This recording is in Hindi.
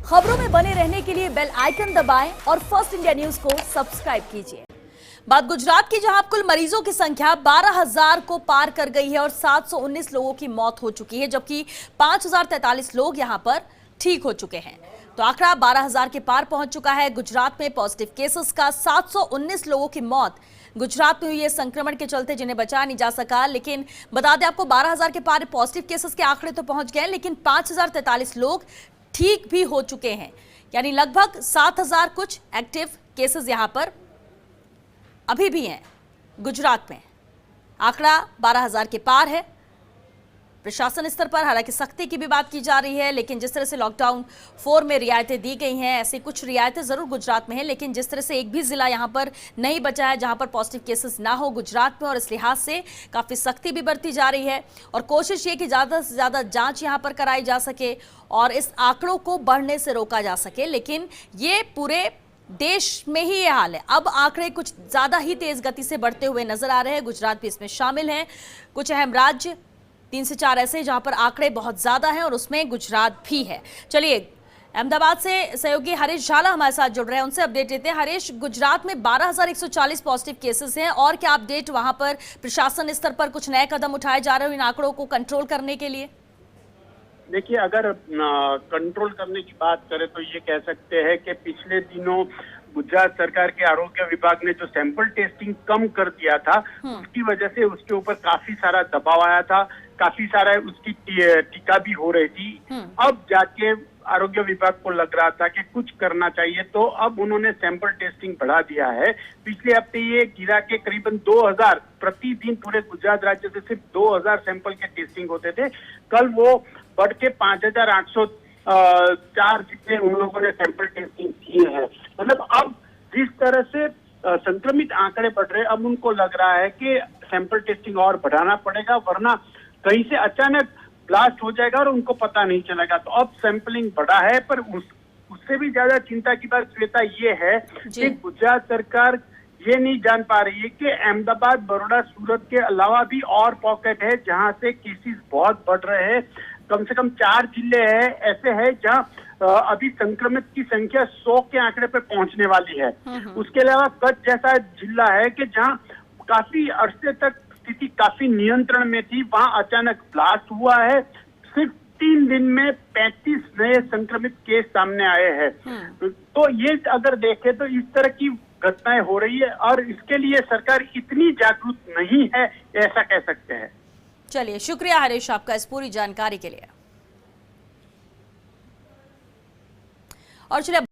खबरों में बने रहने के लिए बेल आइकन दबाएं और फर्स्ट इंडिया न्यूज को सब्सक्राइब कीजिए। बात गुजरात की, जहां कुल मरीजों की संख्या 12,000 को पार कर गई है और 719 लोगों की मौत हो चुकी है, जबकि 5,043 लोग यहां पर ठीक हो चुके हैं। तो आंकड़ा 12,000 के पार पहुंच चुका है। गुजरात में पॉजिटिव केसेस का 719 लोगों की मौत गुजरात में हुई है संक्रमण के चलते, जिन्हें बचाया नहीं जा सका। लेकिन बता दें आपको, 12,000 के पार पॉजिटिव केसेस के आंकड़े तो पहुंच गए, लेकिन 5,043 लोग ठीक भी हो चुके हैं। यानी लगभग 7,000 कुछ एक्टिव केसेस यहां पर अभी भी हैं गुजरात में। आंकड़ा 12,000 के पार है। प्रशासन स्तर पर हालांकि सख्ती की भी बात की जा रही है, लेकिन जिस तरह से लॉकडाउन 4 में रियायतें दी गई हैं, ऐसी कुछ रियायतें जरूर गुजरात में हैं, लेकिन जिस तरह से एक भी जिला यहां पर नहीं बचा है जहां पर पॉजिटिव केसेस ना हो गुजरात में, और इस लिहाज से काफी सख्ती भी बरती जा रही है और कोशिश ये कि ज्यादा से ज्यादा जांच यहां पर कराई जा सके और इस आंकड़ों को बढ़ने से रोका जा सके। लेकिन ये पूरे देश में ही ये हाल है। अब आंकड़े कुछ ज्यादा ही तेज गति से बढ़ते हुए नजर आ रहे हैं। गुजरात भी इसमें शामिल है। कुछ अहम राज्य 3 से 4 ऐसे जहां पर आंकड़े बहुत ज्यादा हैं और उसमें गुजरात भी है। चलिए, अहमदाबाद से सहयोगी हरीश झाला हमारे साथ जुड़ रहे हैं, उनसे अपडेट लेते हैं। हरीश, गुजरात में 12,140 पॉजिटिव केसेस हैं और क्या अपडेट वहां पर प्रशासन स्तर पर कुछ नए कदम उठाए जा रहे हैं इन आंकड़ों को कंट्रोल करने के लिए? देखिए, अगर कंट्रोल करने की बात करें तो ये कह सकते हैं कि पिछले दिनों गुजरात सरकार के आरोग्य विभाग ने जो सैंपल टेस्टिंग कम कर दिया था, उसकी वजह से उसके ऊपर काफी सारा दबाव आया था, काफी सारा उसकी टीका भी हो रही थी। अब जाके आरोग्य विभाग को लग रहा था कि कुछ करना चाहिए, तो अब उन्होंने सैंपल टेस्टिंग बढ़ा दिया है। पिछले हफ्ते ये गिरा के करीबन 2,000 प्रतिदिन पूरे गुजरात राज्य से सिर्फ 2,000 सैंपल के टेस्टिंग होते थे। कल वो बढ़ के 5,804 जितने उन लोगों ने सैंपल टेस्टिंग किए हैं। मतलब अब जिस तरह से संक्रमित आंकड़े बढ़ रहे हैं, अब उनको लग रहा है कि सैंपल टेस्टिंग और बढ़ाना पड़ेगा, वरना कहीं से अचानक ब्लास्ट हो जाएगा और उनको पता नहीं चलेगा। तो अब सैंपलिंग बढ़ा है, पर उससे भी ज्यादा चिंता की बात श्वेता ये है कि गुजरात सरकार ये नहीं जान पा रही है कि अहमदाबाद, बड़ौदा, सूरत के अलावा भी और पॉकेट है जहां से केसेस बहुत बढ़ रहे हैं। कम से कम 4 जिले हैं ऐसे हैं जहां अभी संक्रमित की संख्या 100 के आंकड़े पे पहुंचने वाली है। उसके अलावा कच्छ जैसा जिला है कि जहां काफी अरसे तक स्थिति काफी नियंत्रण में थी, वहां अचानक ब्लास्ट हुआ है। सिर्फ 3 दिन में 35 नए संक्रमित केस सामने आए हैं। तो ये अगर देखें तो इस तरह की घटनाएं हो रही है और इसके लिए सरकार इतनी जागरूक नहीं है, ऐसा कह सकते हैं। चलिए, शुक्रिया हरीश आपका इस पूरी जानकारी के लिए। और चलिए